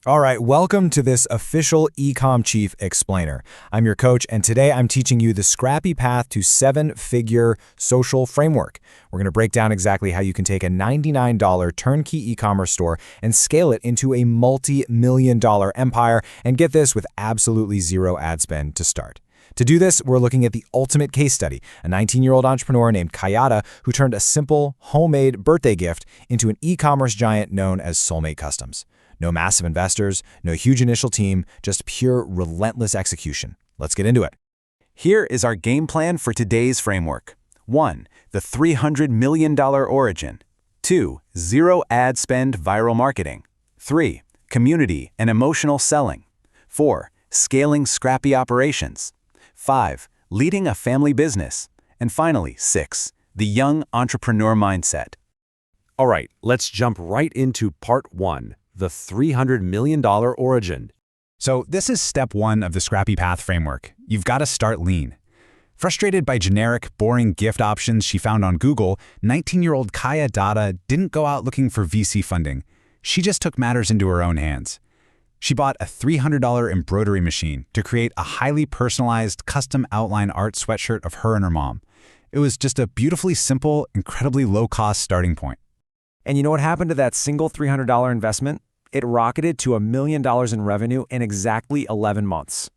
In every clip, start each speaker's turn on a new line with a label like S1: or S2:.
S1: All right, welcome to this official EcomChief explainer. I'm your coach, and today I'm teaching you the scrappy path to seven-figure social framework. We're going to break down exactly how you can take a $99 turnkey e-commerce store and scale it into a multi-million-dollar empire, and get this with absolutely zero ad spend to start. To do this, we're looking at the ultimate case study, a 19-year-old entrepreneur named Kayada who turned a simple, homemade birthday gift into an e-commerce giant known as Soulmate Customs. No massive investors, no huge initial team, just pure, relentless execution. Let's get into it.
S2: Here is our game plan for today's framework. 1. The $300 million origin. 2. Zero ad spend viral marketing. 3. Community and emotional selling. 4. Scaling scrappy operations. 5. Leading a family business. And finally, 6. The young entrepreneur mindset.
S3: All right, let's jump right into part 1. The $300 million origin.
S4: So this is step 1 of the Scrappy Path framework. You've got to start lean. Frustrated by generic, boring gift options she found on Google, 19-year-old Kayada didn't go out looking for VC funding. She just took matters into her own hands. She bought a $300 embroidery machine to create a highly personalized, custom outline art sweatshirt of her and her mom. It was just a beautifully simple, incredibly low-cost starting point.
S1: And you know what happened to that single $300 investment? It rocketed to $1 million in revenue in exactly 11 months.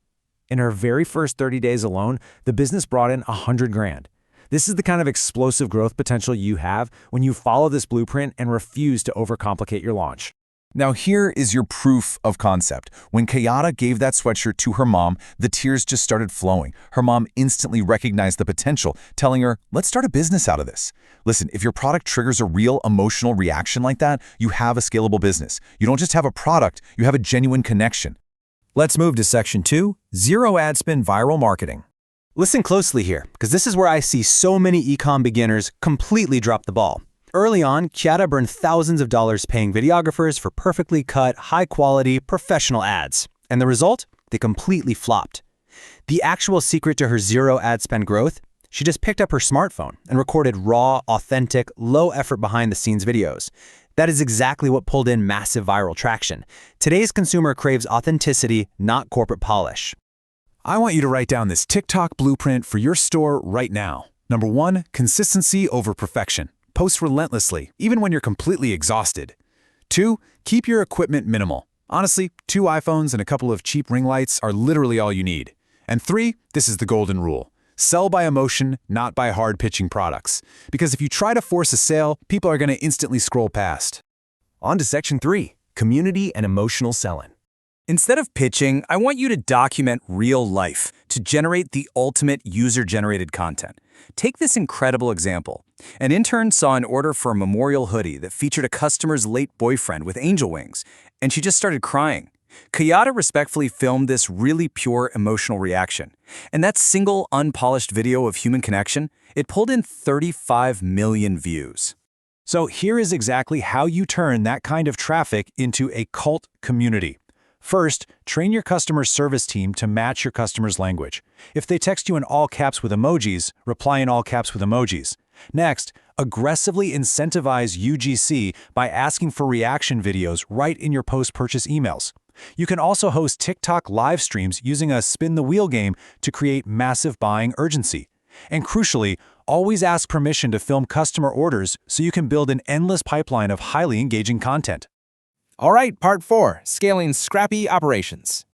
S1: In her very first 30 days alone, the business brought in $100,000. This is the kind of explosive growth potential you have when you follow this blueprint and refuse to overcomplicate your launch.
S5: Now here is your proof of concept. When Kayada gave that sweatshirt to her mom, the tears just started flowing. Her mom instantly recognized the potential, telling her, let's start a business out of this. Listen, if your product triggers a real emotional reaction like that, you have a scalable business. You don't just have a product, you have a genuine connection.
S1: Let's move to section 2, zero ad spend viral marketing.
S2: Listen closely here, because this is where I see so many e-com beginners completely drop the ball. Early on, Kayada burned thousands of dollars paying videographers for perfectly cut, high-quality, professional ads. And the result? They completely flopped. The actual secret to her zero ad spend growth? She just picked up her smartphone and recorded raw, authentic, low-effort behind-the-scenes videos. That is exactly what pulled in massive viral traction. Today's consumer craves authenticity, not corporate polish.
S4: I want you to write down this TikTok blueprint for your store right now. Number 1, consistency over perfection. Post relentlessly, even when you're completely exhausted. 2, keep your equipment minimal. Honestly, 2 iPhones and a couple of cheap ring lights are literally all you need. And 3, this is the golden rule. Sell by emotion, not by hard pitching products. Because if you try to force a sale, people are going to instantly scroll past.
S1: On to section 3, community and emotional selling. Instead of pitching, I want you to document real life to generate the ultimate user-generated content. Take this incredible example. An intern saw an order for a memorial hoodie that featured a customer's late boyfriend with angel wings, and she just started crying. Kayada respectfully filmed this really pure emotional reaction. And that single unpolished video of human connection, it pulled in 35 million views. So here is exactly how you turn that kind of traffic into a cult community. First, train your customer service team to match your customer's language. If they text you in all caps with emojis, reply in all caps with emojis. Next, aggressively incentivize UGC by asking for reaction videos right in your post-purchase emails. You can also host TikTok live streams using a spin the wheel game to create massive buying urgency. And crucially, always ask permission to film customer orders so you can build an endless pipeline of highly engaging content.
S6: All right, part 4, scaling scrappy operations.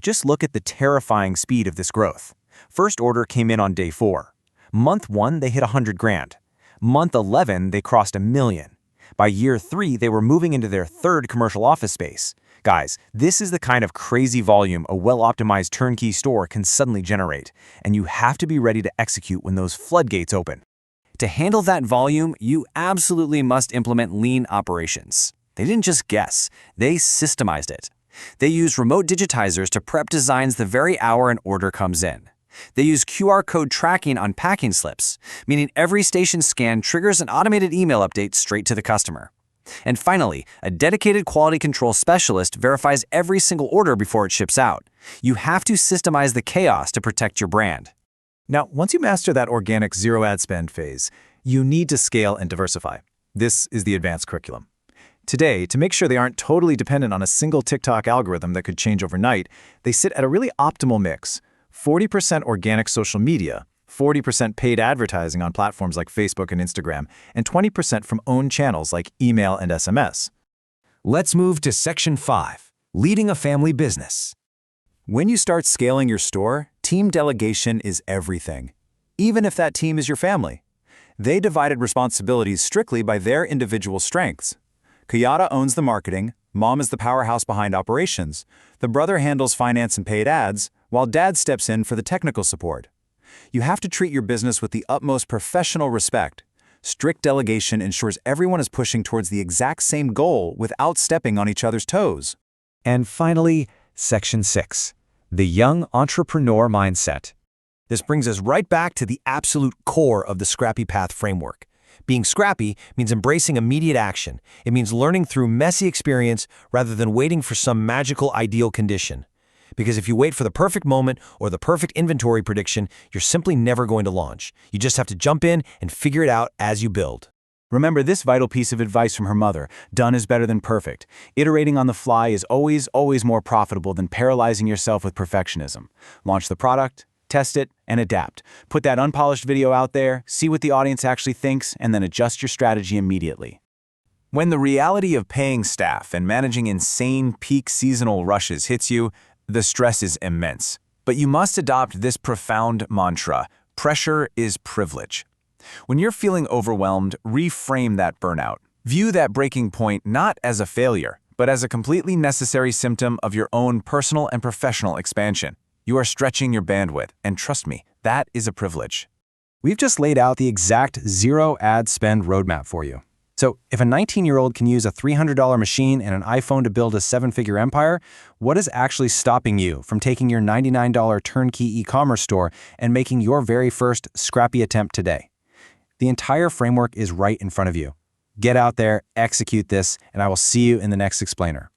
S1: Just look at the terrifying speed of this growth. First order came in on day 4. Month 1, they hit $100,000. Month 11, they crossed $1 million. By year 3, they were moving into their 3rd commercial office space. Guys, this is the kind of crazy volume a well-optimized turnkey store can suddenly generate, and you have to be ready to execute when those floodgates open. To handle that volume, you absolutely must implement lean operations. They didn't just guess, they systemized it. They used remote digitizers to prep designs the very hour an order comes in. They use QR code tracking on packing slips, meaning every station scan triggers an automated email update straight to the customer. And finally, a dedicated quality control specialist verifies every single order before it ships out. You have to systemize the chaos to protect your brand.
S7: Now, once you master that organic zero ad spend phase, you need to scale and diversify. This is the advanced curriculum. Today, to make sure they aren't totally dependent on a single TikTok algorithm that could change overnight, they sit at a really optimal mix: 40% organic social media, 40% paid advertising on platforms like Facebook and Instagram, and 20% from owned channels like email and SMS.
S1: Let's move to Section 5, leading a family business.
S2: When you start scaling your store, team delegation is everything, even if that team is your family. They divided responsibilities strictly by their individual strengths. Kayada owns the marketing, mom is the powerhouse behind operations, the brother handles finance and paid ads, while dad steps in for the technical support. You have to treat your business with the utmost professional respect. Strict delegation ensures everyone is pushing towards the exact same goal without stepping on each other's toes.
S1: And finally, Section 6, the young entrepreneur mindset. This brings us right back to the absolute core of the Scrappy Path framework. Being scrappy means embracing immediate action. It means learning through messy experience rather than waiting for some magical ideal condition. Because if you wait for the perfect moment or the perfect inventory prediction, you're simply never going to launch. You just have to jump in and figure it out as you build.
S2: Remember this vital piece of advice from her mother: done is better than perfect. Iterating on the fly is always more profitable than paralyzing yourself with perfectionism. Launch the product, test it, and adapt. Put that unpolished video out there, see what the audience actually thinks, and then adjust your strategy immediately. When the reality of paying staff and managing insane peak seasonal rushes hits you, the stress is immense. But you must adopt this profound mantra: pressure is privilege. When you're feeling overwhelmed, reframe that burnout. View that breaking point not as a failure, but as a completely necessary symptom of your own personal and professional expansion. You are stretching your bandwidth, and trust me, that is a privilege.
S7: We've just laid out the exact zero ad spend roadmap for you. So if a 19-year-old can use a $300 machine and an iPhone to build a seven-figure empire, what is actually stopping you from taking your $99 turnkey e-commerce store and making your very first scrappy attempt today? The entire framework is right in front of you. Get out there, execute this, and I will see you in the next explainer.